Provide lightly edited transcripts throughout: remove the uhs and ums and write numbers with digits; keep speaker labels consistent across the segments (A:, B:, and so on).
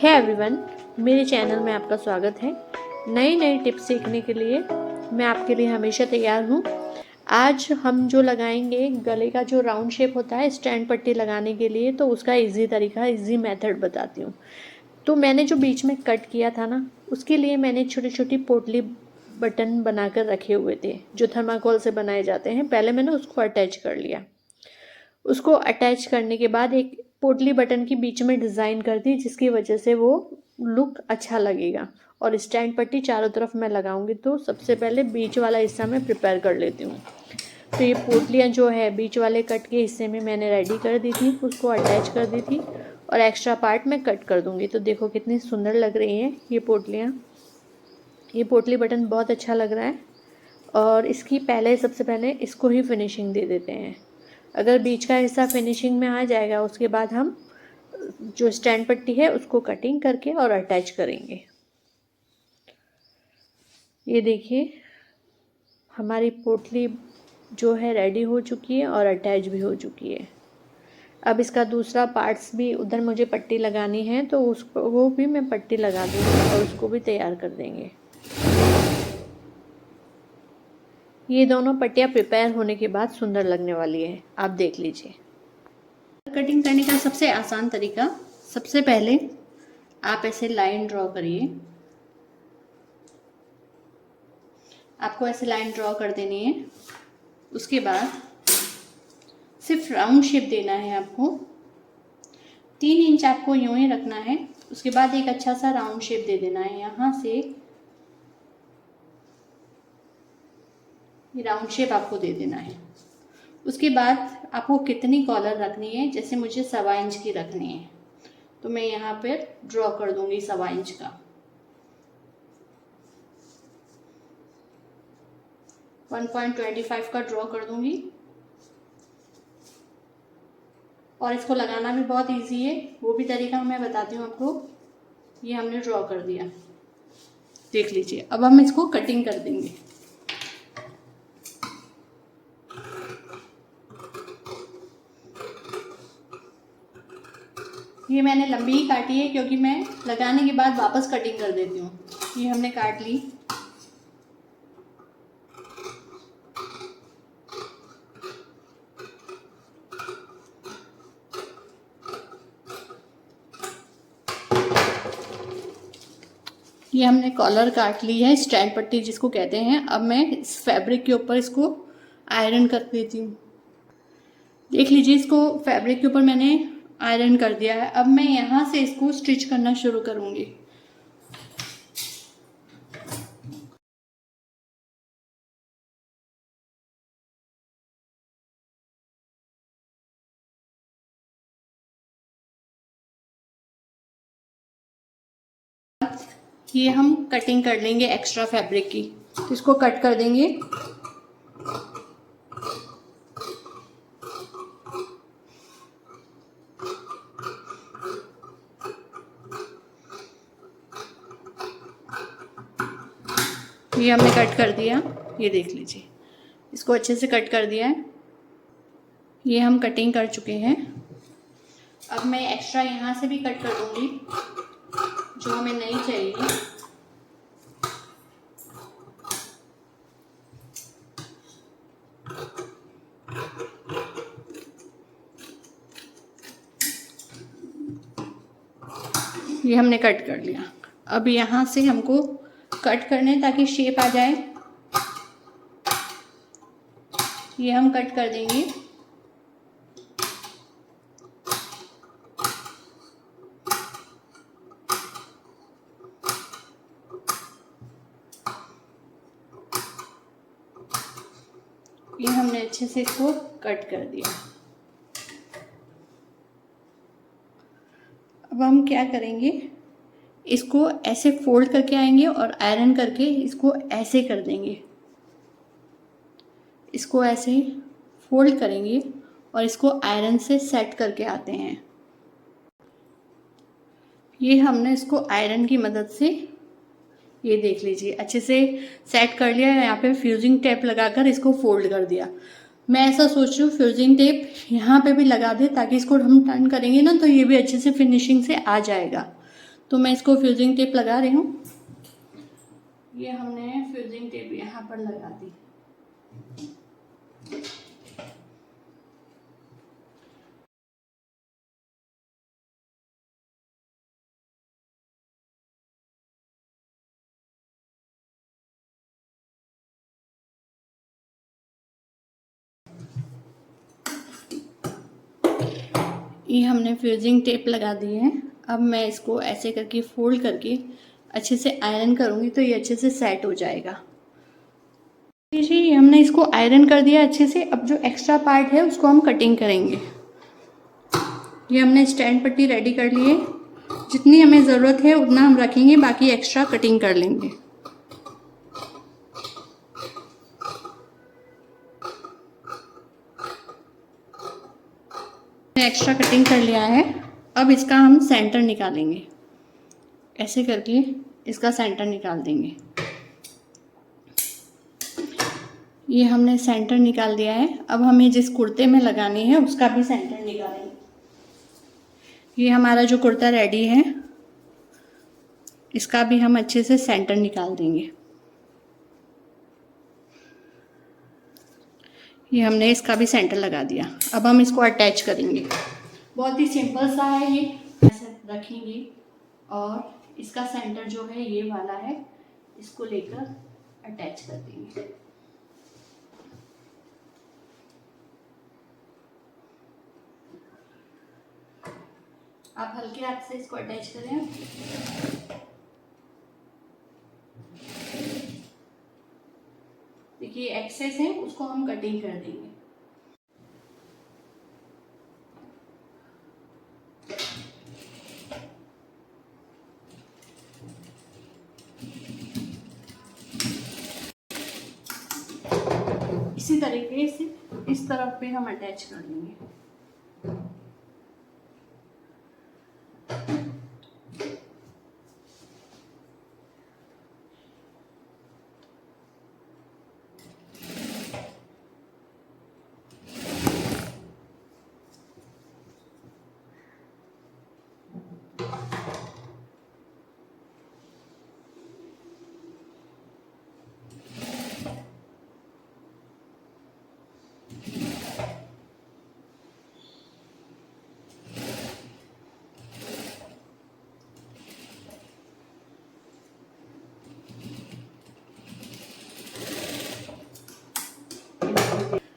A: है एवरीवन, मेरे चैनल में आपका स्वागत है। नई नई टिप्स सीखने के लिए मैं आपके लिए हमेशा तैयार हूँ। आज हम जो लगाएंगे गले का जो राउंड शेप होता है स्टैंड पट्टी लगाने के लिए, तो उसका इजी तरीका, इजी मेथड बताती हूँ। तो मैंने जो बीच में कट किया था ना, उसके लिए मैंने छोटी छोटी पोटली बटन बनाकर रखे हुए थे जो थर्माकोल से बनाए जाते हैं। पहले मैंने उसको अटैच कर लिया। उसको अटैच करने के बाद एक पोटली बटन की बीच में डिज़ाइन कर दी, जिसकी वजह से वो लुक अच्छा लगेगा। और स्टैंड पट्टी चारों तरफ मैं लगाऊंगी। तो सबसे पहले बीच वाला हिस्सा मैं प्रिपेयर कर लेती हूँ। तो ये पोटलियाँ जो है बीच वाले कट के हिस्से में मैंने रेडी कर दी थी, उसको अटैच कर दी थी और एक्स्ट्रा पार्ट मैं कट कर दूँगी। तो देखो कितनी सुंदर लग रही हैं ये पोटलियाँ। ये पोटली बटन बहुत अच्छा लग रहा है। और इसकी सबसे पहले इसको ही फिनिशिंग दे देते हैं। अगर बीच का हिस्सा फिनिशिंग में आ जाएगा, उसके बाद हम जो स्टैंड पट्टी है उसको कटिंग करके और अटैच करेंगे। ये देखिए हमारी पोटली जो है रेडी हो चुकी है और अटैच भी हो चुकी है। अब इसका दूसरा पार्ट्स भी, उधर मुझे पट्टी लगानी है तो उसको वो भी मैं पट्टी लगा दूँगी और उसको भी तैयार कर देंगे। ये दोनों पट्टियाँ प्रिपेयर होने के बाद सुंदर लगने वाली है, आप देख लीजिए। कटिंग करने का सबसे आसान तरीका, सबसे पहले आप ऐसे लाइन ड्रॉ करिए। आपको ऐसे लाइन ड्रॉ कर देनी है। उसके बाद सिर्फ राउंड शेप देना है आपको। 3 इंच आपको यूं ही रखना है। उसके बाद एक अच्छा सा राउंड शेप दे देना है। यहाँ से ये राउंड शेप आपको दे देना है। उसके बाद आपको कितनी कॉलर रखनी है, जैसे मुझे 1.25 इंच की रखनी है तो मैं यहाँ पर ड्रॉ कर दूंगी 1.25 इंच का। 1.25 का ड्रॉ कर दूंगी। और इसको लगाना भी बहुत इजी है, वो भी तरीका मैं बताती हूँ आपको। ये हमने ड्रॉ कर दिया, देख लीजिए। अब हम इसको कटिंग कर देंगे। ये मैंने लंबी ही काटी है क्योंकि मैं लगाने के बाद वापस कटिंग कर देती हूँ। ये हमने काट ली। ये हमने कॉलर काट ली है, स्टैंड पट्टी जिसको कहते हैं। अब मैं इस फैब्रिक के ऊपर इसको आयरन कर देती हूँ। देख लीजिए, इसको फैब्रिक के ऊपर मैंने आयरन कर दिया है। अब मैं यहाँ से इसको स्टिच करना शुरू करूँगी। ये हम कटिंग कर लेंगे एक्स्ट्रा फैब्रिक की, तो इसको कट कर देंगे। ये हमने कट कर दिया, ये देख लीजिए, इसको अच्छे से कट कर दिया है। ये हम कटिंग कर चुके हैं। अब मैं एक्स्ट्रा यहाँ से भी कट कर दूंगी जो हमें नहीं चाहिए। ये हमने कट कर लिया। अब यहाँ से हमको कट करने ताकि शेप आ जाए, ये हम कट कर देंगे। ये हमने अच्छे से इसको कट कर दिया। अब हम क्या करेंगे, इसको ऐसे फोल्ड करके आएंगे और आयरन करके इसको ऐसे कर देंगे। इसको ऐसे फोल्ड करेंगे और इसको आयरन से सेट करके आते हैं। ये हमने इसको आयरन की मदद से, ये देख लीजिए, अच्छे से सेट कर लिया। यहाँ पे फ्यूजिंग टेप लगाकर इसको फोल्ड कर दिया। मैं ऐसा सोच रही हूँ फ्यूजिंग टेप यहाँ पे भी लगा दे ताकि इसको हम टर्न करेंगे ना तो ये भी अच्छे से फिनिशिंग से आ जाएगा। तो मैं इसको फ्यूजिंग टेप लगा रही हूँ। ये हमने फ्यूजिंग टेप यहाँ पर लगा दी। ये हमने फ्यूजिंग टेप लगा दी है। अब मैं इसको ऐसे करके फोल्ड करके अच्छे से आयरन करूँगी तो ये अच्छे से सेट हो जाएगा। जी हमने इसको आयरन कर दिया अच्छे से। अब जो एक्स्ट्रा पार्ट है उसको हम कटिंग करेंगे। ये हमने स्टैंड पट्टी रेडी कर ली है। जितनी हमें ज़रूरत है उतना हम रखेंगे, बाकी एक्स्ट्रा कटिंग कर लेंगे। एक्स्ट्रा कटिंग कर लिया है। अब इसका हम सेंटर निकालेंगे। ऐसे करके इसका सेंटर निकाल देंगे। ये हमने सेंटर निकाल दिया है। अब हमें जिस कुर्ते में लगानी है उसका भी सेंटर निकालेंगे। ये हमारा जो कुर्ता रेडी है इसका भी हम अच्छे से सेंटर निकाल देंगे। ये हमने इसका भी सेंटर लगा दिया। अब हम इसको अटैच करेंगे। बहुत ही सिंपल सा है ये। ऐसे रखेंगे और इसका सेंटर जो है ये वाला है, इसको लेकर अटैच कर देंगे। आप हल्के हाथ से इसको अटैच करें। देखिए एक्सेस है उसको हम कटिंग कर देंगे। इसी तरीके से इस तरफ पे हम अटैच कर देंगे।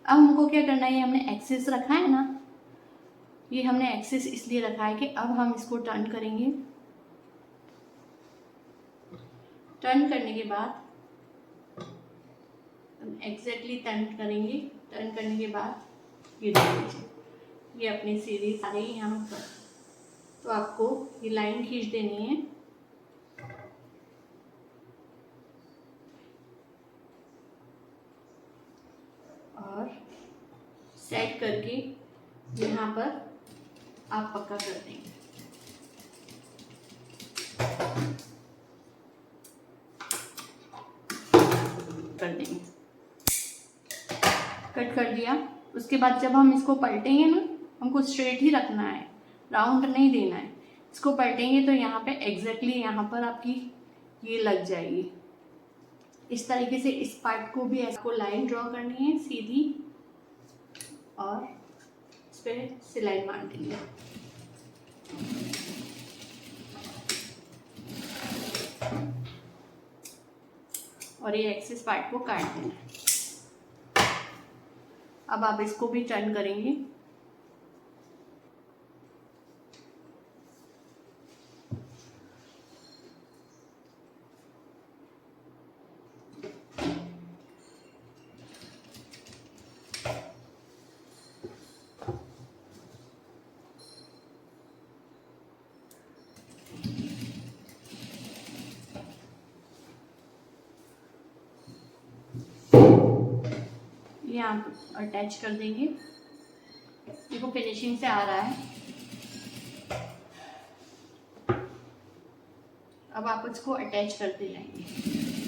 A: अब हमको क्या करना है, ये हमने एक्सिस रखा है ना, ये हमने एक्सिस इसलिए रखा है कि अब हम इसको टर्न करेंगे। टर्न करने के बाद एग्जैक्टली टर्न करेंगे। टर्न करने के बाद ये देख लीजिए, ये अपनी सीधी आ रही है यहाँ पर। तो आपको ये लाइन खींच देनी है और सेट करके यहाँ पर आप पक्का कर देंगे। कर देंगे, कट कर दिया। उसके बाद जब हम इसको पलटेंगे ना, हमको स्ट्रेट ही रखना है, राउंड नहीं देना है। इसको पलटेंगे तो यहाँ पे एग्जैक्टली यहाँ पर आपकी ये लग जाएगी। इस तरीके से इस पार्ट को भी ऐसे को लाइन ड्रॉ करनी है सीधी और इस पर सिलाई मार देंगे। और ये एक्सेस पार्ट को काट देना है। अब आप इसको भी टर्न करेंगे। यहाँ अटैच कर देंगे। देखो फिनिशिंग से आ रहा है। अब आप इसको अटैच करते जाएंगे।